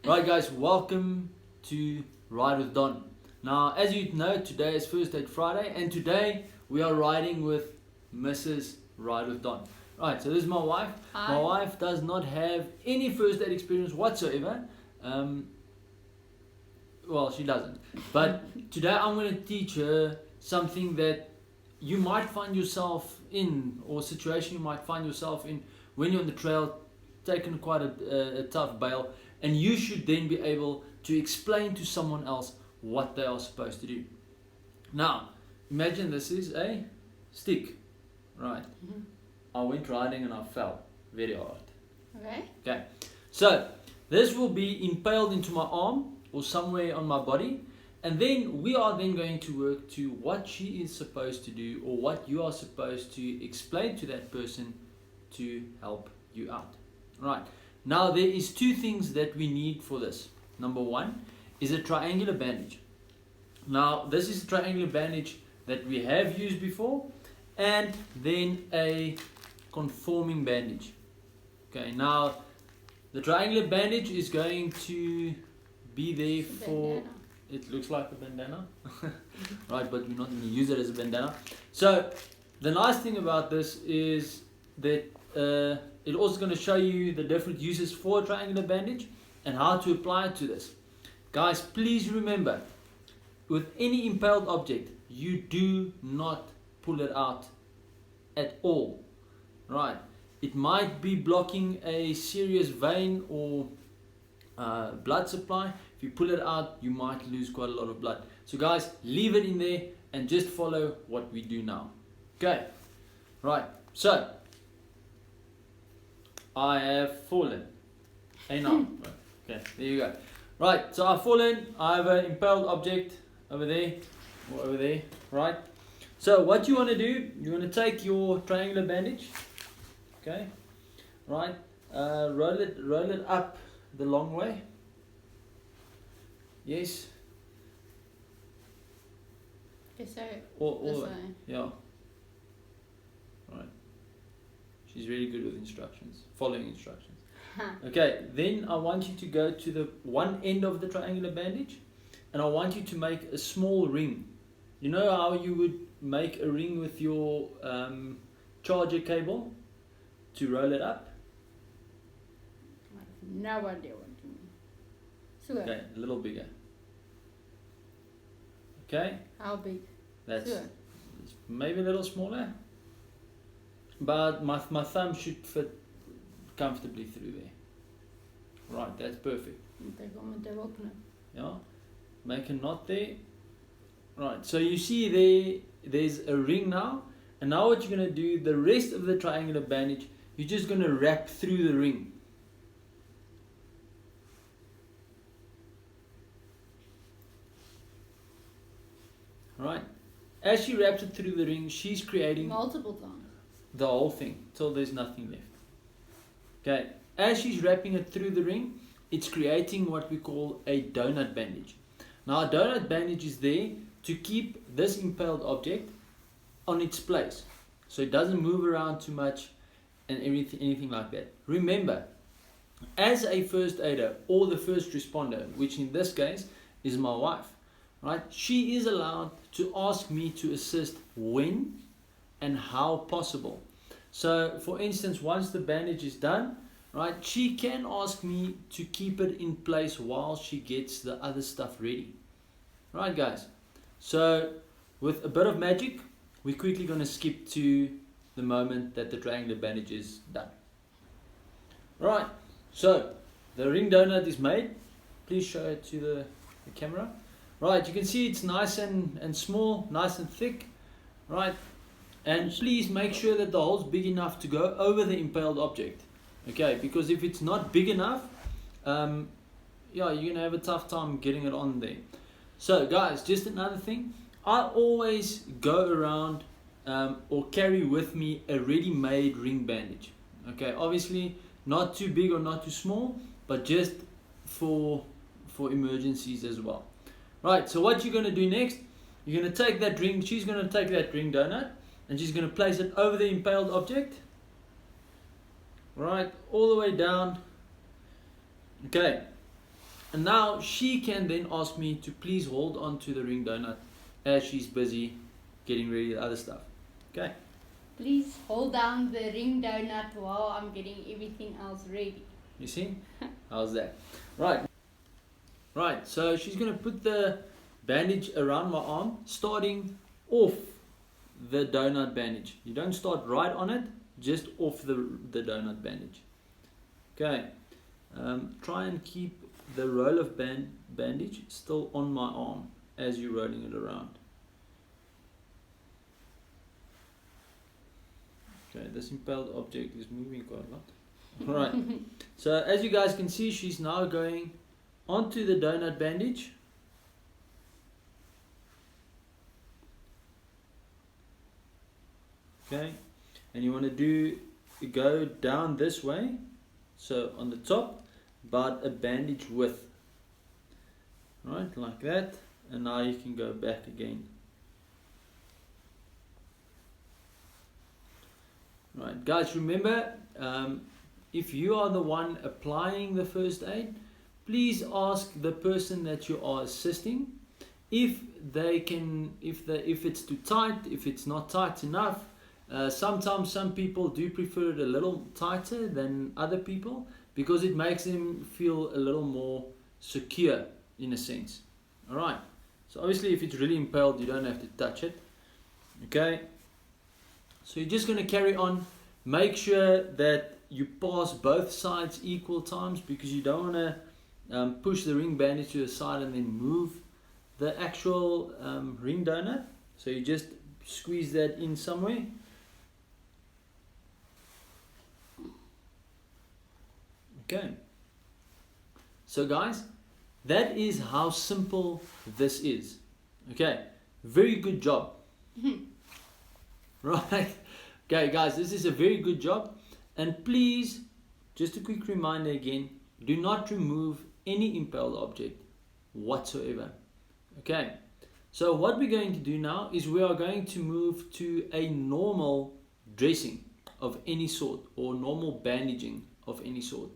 Right guys, welcome to Ride with Don. Now as you know, today is First Aid Friday and today we are riding with Mrs. Ride with Don. Right, so this is my wife. Hi. My wife does not have any first aid experience whatsoever. Well, she doesn't. But today I'm going to teach her something that you might find yourself in, or a situation you might find yourself in when you're on the trail taking quite a tough bail, and you should then be able to explain to someone else what they are supposed to do. Now, imagine this is a stick, right? Mm-hmm. I went riding and I fell very hard. Okay. So this will be impaled into my arm or somewhere on my body, and then we are then going to work to what she is supposed to do, or what you are supposed to explain to that person to help you out. Right. Now there is two things that we need for this. Number one is a triangular bandage. Now this is a triangular bandage that we have used before, and then a conforming bandage. Okay, now the triangular bandage is going to be there for, it looks like a bandana, right, but we're not going to use it as a bandana. So the nice thing about this is that it's also going to show you the different uses for a triangular bandage and how to apply it to this. Guys, please remember, with any impaled object, you do not pull it out at all. Right, it might be blocking a serious vein or blood supply. If you pull it out, you might lose quite a lot of blood. So guys, leave it in there and just follow what we do now. Okay, right, so I have fallen. Hey now. Okay, there you go. Right, so I've fallen. I have an impaled object over there, or over there, right? So what you want to do, you want to take your triangular bandage, okay, right, roll it up the long way. Yes. Okay, so All this the way. way. Yeah. Right. She's really good with instructions, following instructions. Okay, then I want you to go to the one end of the triangular bandage, and I want you to make a small ring. You know how you would make a ring with your charger cable to roll it up? I have no idea what you mean. So Okay, a little bigger. Okay, how big? that's Sure. maybe a little smaller, but my thumb should fit comfortably through there. Right, that's perfect. Yeah, make a knot there. Right, so you see there's a ring now, and now what you're going to do, the rest of the triangular bandage, you're just going to wrap through the ring. Right, as she wraps it through the ring, she's creating Multiple times. the whole thing till there's nothing left. Okay, as she's wrapping it through the ring, it's creating what we call a doughnut bandage. Now a doughnut bandage is there to keep this impaled object on its place, so it doesn't move around too much and anything like that. Remember, as a first aider or the first responder, which in this case is my wife, right, she is allowed to ask me to assist when and how possible. So for instance, once the bandage is done, right, she can ask me to keep it in place while she gets the other stuff ready. Right guys, so with a bit of magic, we're quickly going to skip to the moment that the triangular bandage is done. Right, so the ring donut is made. Please show it to the camera. Right, you can see it's nice and small, nice and thick. Right, and please make sure that the hole's big enough to go over the impaled object. Okay, because if it's not big enough, yeah, you're going to have a tough time getting it on there. So guys, just another thing, I always go around or carry with me a ready-made ring bandage. Okay, obviously not too big or not too small, but just for emergencies as well. Right, so what you're going to do next, you're going to take that ring, she's going to take that ring donut, and she's going to place it over the impaled object. Right, all the way down. Okay, And now she can then ask me to please hold on to the ring donut as she's busy getting ready the other stuff. Okay. Please hold down the ring donut while I'm getting everything else ready. You see? How's that? Right. Right, so she's going to put the bandage around my arm, starting off the donut bandage. You don't start right on it, just off the donut bandage. Okay. Try and keep the roll of bandage still on my arm as you're rolling it around. Okay, this impaled object is moving quite a lot. Alright, so as you guys can see, she's now going onto the donut bandage. Okay, and you want to go down this way, so on the top, about a bandage width. Right, like that, and now you can go back again. Right, guys, remember, if you are the one applying the first aid, please ask the person that you are assisting if it's too tight, if it's not tight enough. Sometimes some people do prefer it a little tighter than other people because it makes them feel a little more secure in a sense. Alright, so obviously if it's really impaled, you don't have to touch it. Okay, so you're just going to carry on. Make sure that you pass both sides equal times because you don't want to push the ring bandage to the side and then move the actual ring donut. So you just squeeze that in somewhere. Okay. So guys, that is how simple this is. Okay. Very good job. Right. Okay guys, this is a very good job. And please, just a quick reminder again, do not remove any impaled object whatsoever. Okay, so what we're going to do now is we are going to move to a normal dressing of any sort or normal bandaging of any sort.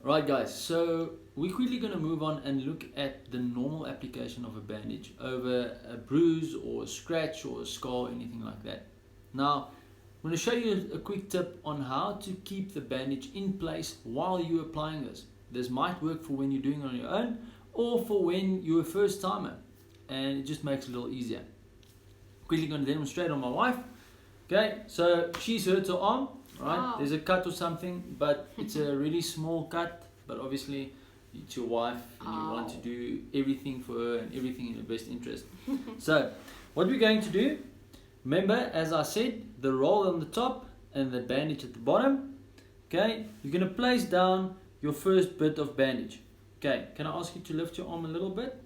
Right guys, so we're quickly going to move on and look at the normal application of a bandage over a bruise or a scratch or a scar, anything like that. Now, I'm going to show you a quick tip on how to keep the bandage in place while you're applying this. This might work for when you're doing it on your own or for when you're a first timer, and it just makes it a little easier. Quickly going to demonstrate on my wife. Okay, so she's hurt her arm, right? Wow. There's a cut or something, but it's a really small cut, but obviously it's your wife and you want to do everything for her and everything in your best interest. So what we're going to do, remember, as I said, the roll on the top and the bandage at the bottom. Okay, you're going to place down your first bit of bandage. Okay, can I ask you to lift your arm a little bit?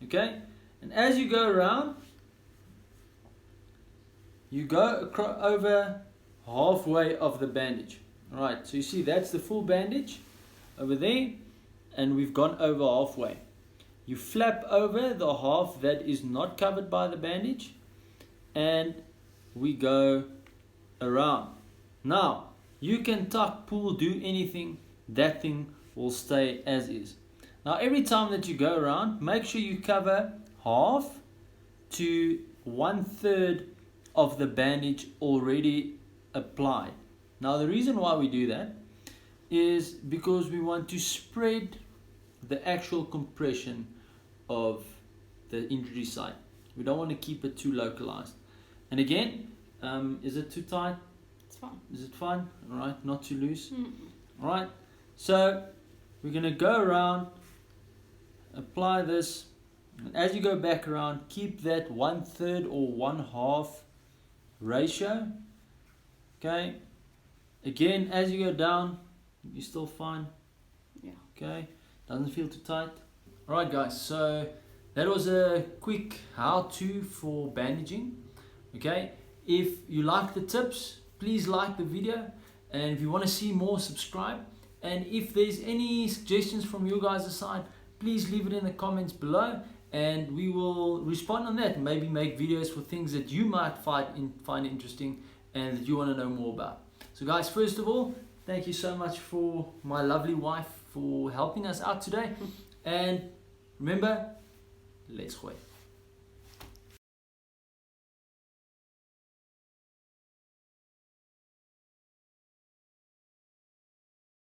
Okay, and as you go around, you go over halfway of the bandage. Alright, so you see that's the full bandage over there, and we've gone over halfway. You flap over the half that is not covered by the bandage, and we go around. Now, you can tuck, pull, do anything, that thing will stay as is. Now, every time that you go around, make sure you cover half to 1/3 of the bandage already applied. Now, the reason why we do that is because we want to spread the actual compression of the injury site. We don't want to keep it too localized. And again, is it too tight? It's fine. Is it fine? All right, not too loose. Mm-hmm. All right, so we're going to go around, apply this, and as you go back around, keep that 1/3 or 1/2 ratio. Okay, again, as you go down, you're still fine. Yeah. Okay, doesn't feel too tight. All right, guys, so that was a quick how-to for bandaging. Okay, if you like the tips, please like the video, and if you want to see more, subscribe. And if there's any suggestions from you guys' side, please leave it in the comments below, and we will respond on that. Maybe make videos for things that you might find interesting and that you want to know more about. So guys, first of all, Thank you so much for my lovely wife for helping us out today. And remember, let's gooi.